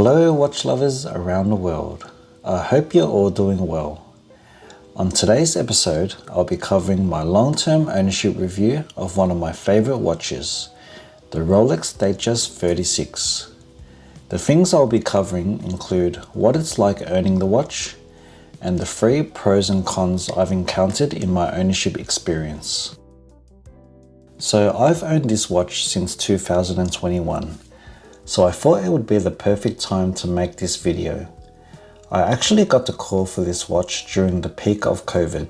Hello watch lovers around the world. I hope you're all doing well. On today's episode, I'll be covering my long-term ownership review of one of my favorite watches, the Rolex Datejust 36. The things I'll be covering include what it's like owning the watch and the 3 pros and cons I've encountered in my ownership experience. So I've owned this watch since 2021. So I thought it would be the perfect time to make this video. I actually got the call for this watch during the peak of COVID.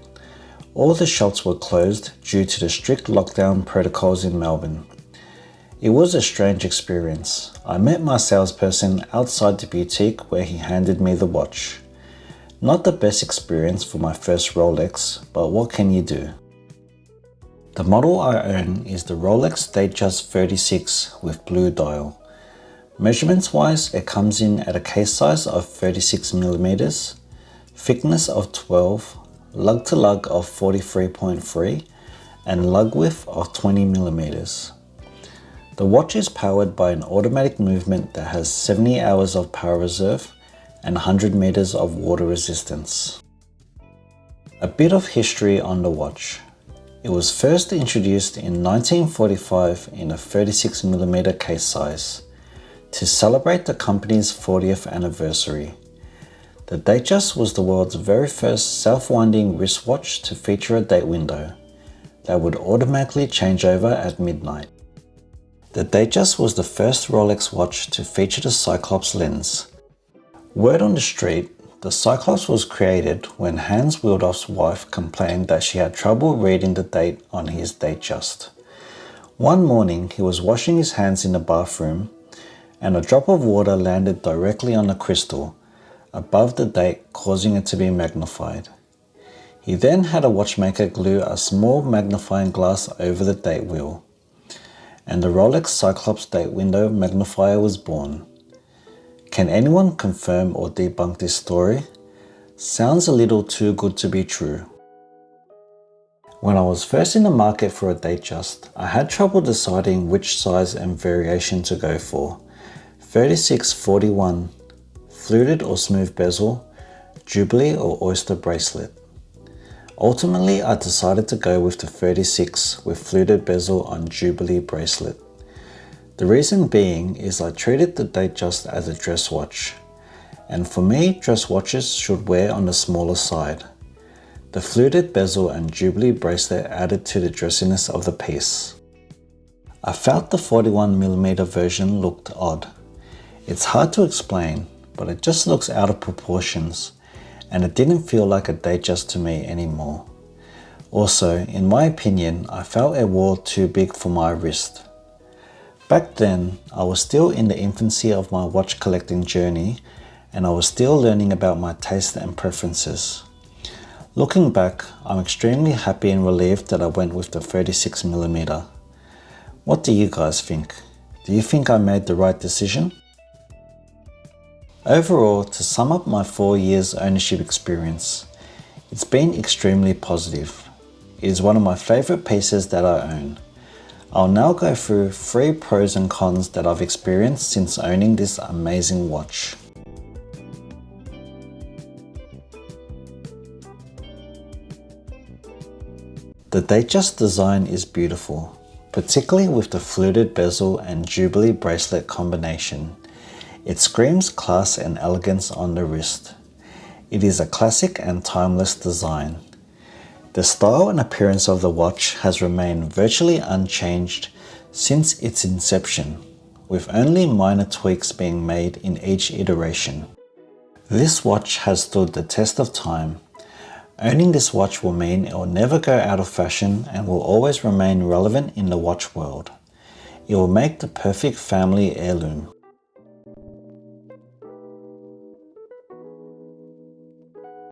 All the shops were closed due to the strict lockdown protocols in Melbourne. It was a strange experience. I met my salesperson outside the boutique where he handed me the watch. Not the best experience for my first Rolex, but what can you do? The model I own is the Rolex Datejust 36 with blue dial. Measurements wise, it comes in at a case size of 36mm, thickness of 12, lug to lug of 43.3 and lug width of 20mm. The watch is powered by an automatic movement that has 70 hours of power reserve and 100 meters of water resistance. A bit of history on the watch. It was first introduced in 1945 in a 36mm case size to celebrate the company's 40th anniversary. The Datejust was the world's very first self-winding wristwatch to feature a date window that would automatically change over at midnight. The Datejust was the first Rolex watch to feature the Cyclops lens. Word on the street, the Cyclops was created when Hans Willdorf's wife complained that she had trouble reading the date on his Datejust. One morning, he was washing his hands in the bathroom and a drop of water landed directly on the crystal above the date, causing it to be magnified. He then had a watchmaker glue a small magnifying glass over the date wheel, and the Rolex Cyclops date window magnifier was born. Can anyone confirm or debunk this story? Sounds a little too good to be true. When I was first in the market for a Datejust, I had trouble deciding which size and variation to go for. 36-41, fluted or smooth bezel, Jubilee or oyster bracelet. Ultimately, I decided to go with the 36 with fluted bezel on Jubilee bracelet. The reason being is I treated the Datejust as a dress watch, and for me, dress watches should wear on the smaller side. The fluted bezel and Jubilee bracelet added to the dressiness of the piece. I felt the 41mm version looked odd. It's hard to explain, but it just looks out of proportions, and it didn't feel like a Datejust to me anymore. Also, in my opinion, I felt it wore too big for my wrist. Back then, I was still in the infancy of my watch collecting journey, and I was still learning about my taste and preferences. Looking back, I'm extremely happy and relieved that I went with the 36mm. What do you guys think? Do you think I made the right decision? Overall, to sum up my 4 years ownership experience, it's been extremely positive. It is one of my favorite pieces that I own. I'll now go through 3 pros and cons that I've experienced since owning this amazing watch. The Datejust design is beautiful, particularly with the fluted bezel and Jubilee bracelet combination. It screams class and elegance on the wrist. It is a classic and timeless design. The style and appearance of the watch has remained virtually unchanged since its inception, with only minor tweaks being made in each iteration. This watch has stood the test of time. Owning this watch will mean it will never go out of fashion and will always remain relevant in the watch world. It will make the perfect family heirloom.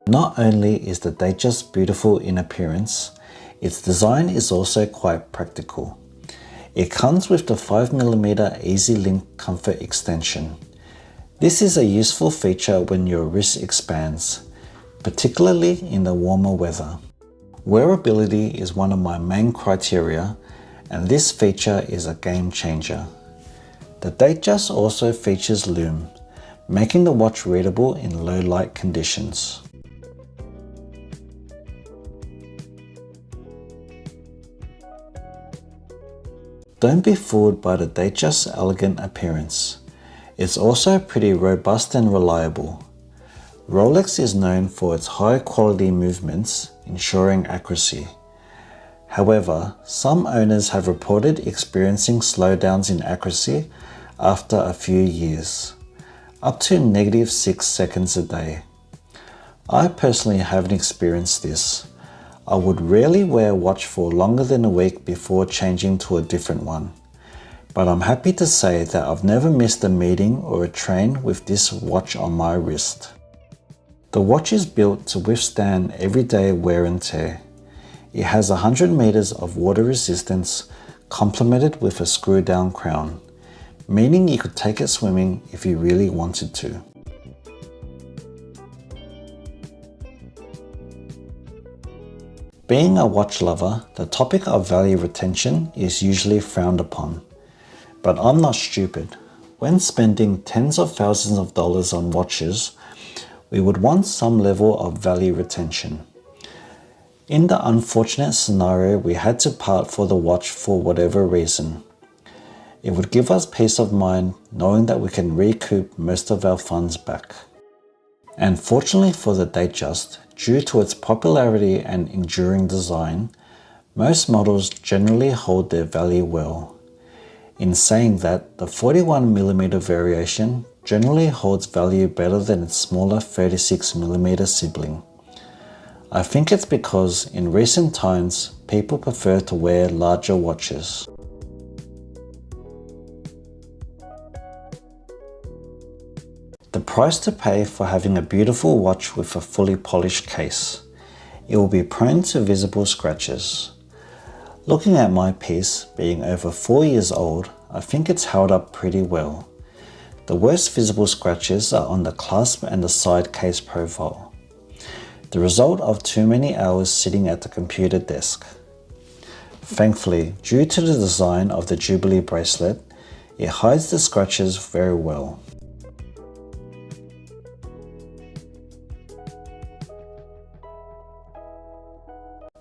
Not only is the Datejust beautiful in appearance, its design is also quite practical. It comes with the 5mm Easy Link comfort extension. This is a useful feature when your wrist expands, particularly in the warmer weather. Wearability is one of my main criteria, and this feature is a game changer. The Datejust also features lume, making the watch readable in low light conditions. Don't be fooled by the Datejust's elegant appearance. It's also pretty robust and reliable. Rolex is known for its high quality movements, ensuring accuracy. However, some owners have reported experiencing slowdowns in accuracy after a few years, up to -6 seconds a day. I personally haven't experienced this. I would rarely wear a watch for longer than a week before changing to a different one, but I'm happy to say that I've never missed a meeting or a train with this watch on my wrist. The watch is built to withstand everyday wear and tear. It has 100 meters of water resistance complemented with a screw-down crown, meaning you could take it swimming if you really wanted to. Being a watch lover, the topic of value retention is usually frowned upon. But I'm not stupid. When spending tens of thousands of dollars on watches, we would want some level of value retention. In the unfortunate scenario we had to part for the watch for whatever reason, it would give us peace of mind knowing that we can recoup most of our funds back. And fortunately for the Datejust, due to its popularity and enduring design, most models generally hold their value well. In saying that, the 41mm variation generally holds value better than its smaller 36mm sibling. I think it's because in recent times, people prefer to wear larger watches. The price to pay for having a beautiful watch with a fully polished case. It will be prone to visible scratches. Looking at my piece, being over 4 years old, I think it's held up pretty well. The worst visible scratches are on the clasp and the side case profile, the result of too many hours sitting at the computer desk. Thankfully, due to the design of the Jubilee bracelet, it hides the scratches very well.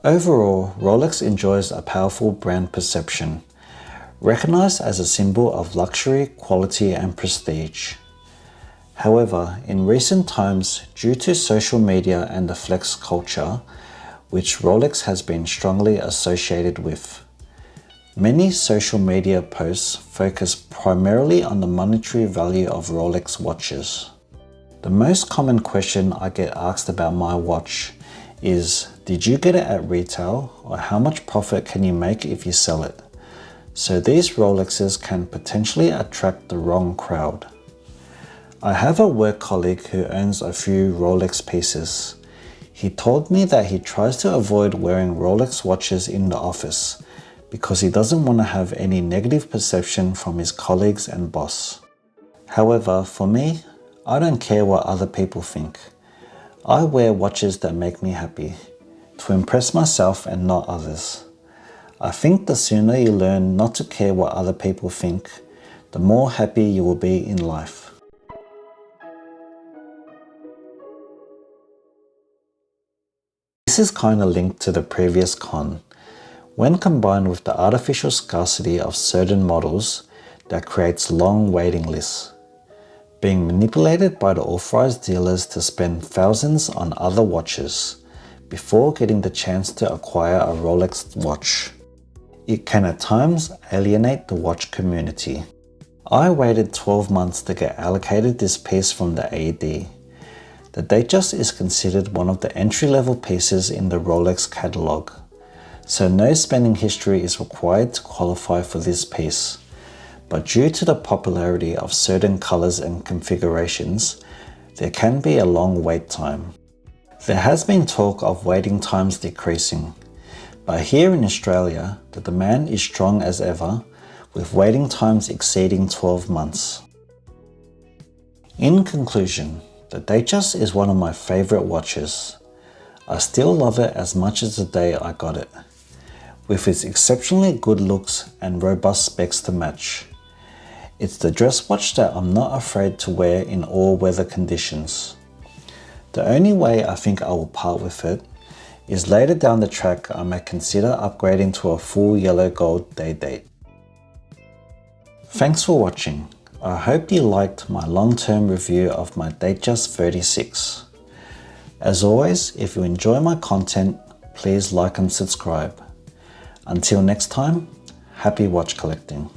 Overall, Rolex enjoys a powerful brand perception, recognized as a symbol of luxury, quality, and prestige. However, in recent times, due to social media and the flex culture, which Rolex has been strongly associated with, many social media posts focus primarily on the monetary value of Rolex watches. The most common question I get asked about my watch is, did you get it at retail, or how much profit can you make if you sell it? So these Rolexes can potentially attract the wrong crowd. I have a work colleague who owns a few Rolex pieces. He told me that he tries to avoid wearing Rolex watches in the office because he doesn't want to have any negative perception from his colleagues and boss. However, for me, I don't care what other people think. I wear watches that make me happy, to impress myself and not others. I think the sooner you learn not to care what other people think, the more happy you will be in life. This is kind of linked to the previous con. When combined with the artificial scarcity of certain models, that creates long waiting lists, being manipulated by the authorized dealers to spend thousands on other watches before getting the chance to acquire a Rolex watch. It can at times alienate the watch community. I waited 12 months to get allocated this piece from the AD. The Datejust is considered one of the entry-level pieces in the Rolex catalog, so no spending history is required to qualify for this piece. But due to the popularity of certain colors and configurations, there can be a long wait time. There has been talk of waiting times decreasing, but here in Australia, the demand is strong as ever, with waiting times exceeding 12 months. In conclusion, the Datejust is one of my favorite watches. I still love it as much as the day I got it, with its exceptionally good looks and robust specs to match. It's the dress watch that I'm not afraid to wear in all weather conditions. The only way I think I will part with it is later down the track I may consider upgrading to a full yellow gold day date. Thanks for watching. I hope you liked my long-term review of my Datejust 36. As always, if you enjoy my content, please like and subscribe. Until next time, happy watch collecting.